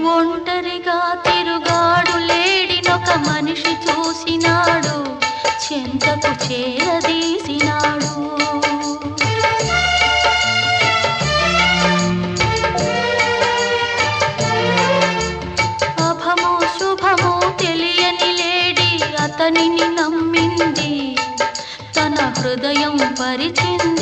ఒంటరిగా తిరుగాడు లేడినొక మనిషి చూసినాడు, చెంతకు చేరదీసినాడు. అభమో శుభమో తెలియని లేడి అతనిని నమ్మింది, తన హృదయం పరిచింది.